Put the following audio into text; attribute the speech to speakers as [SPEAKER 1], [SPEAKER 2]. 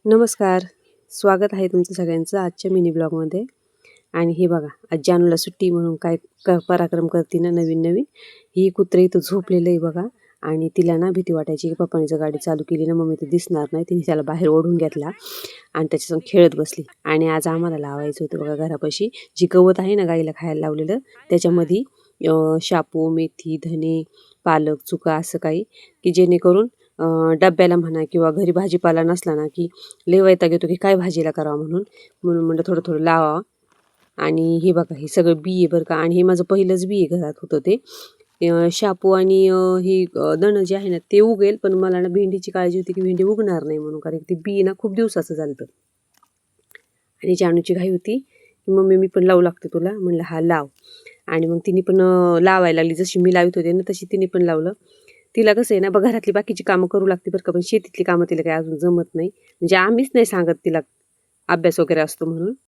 [SPEAKER 1] नमस्कार. स्वागत आहे तुमचं सगळ्यांचं आजच्या मिनी ब्लॉगमध्ये. आणि हे बघा, आज जानूला सुट्टी म्हणून काय पराक्रम करते ना नवीन. ही कुत्रे इथं झोपलेलं आहे बघा. आणि तिला ना भीती वाटायची की पप्पांनी जर गाडी चालू केली ना मम्मी तर दिसणार नाही. तिने त्याला बाहेर ओढून घेतला आणि त्याच्यासंग खेळत बसली. आणि आज आम्हाला लावायचं होतं बघा घरापाशी जी गवत आहे ना गाईला खायला लावलेलं, त्याच्यामध्ये शापू, मेथी, धने, पालक, चुका असं काही की जेणेकरून डब्याला म्हणा किंवा घरी भाजीपाला नसला ना की लय वैताग येतो की काय भाजीला करावं म्हणून म्हणलं थोडं लावावं. आणि हे बघा, हे सगळं बी आहे बरं का. आणि हे माझं पहिलंच बी आहे घरात होतं ते शापू. आणि हे दणं जे आहे ना ते उगेल, पण मला ना भेंडीची काळजी होती की भेंडी उगणार नाही म्हणून, कारण ते बी ना खूप दिवसाचं झालं. आणि जानूची घाई होती की मम्मी मी पण लावू लागते तुला. म्हणलं हा लाव. आणि मग तिने पण लावायला लागली, जशी मी लावत होते ना तशी तिने पण लावलं. तिला कसं आहे ना बघ, घरातली बाकीची कामं करू लागते बरं का, पण शेतीतली कामं तिला काही अजून जमत नाही. म्हणजे आम्हीच नाही सांगत तिला, अभ्यास वगैरे असतो म्हणून.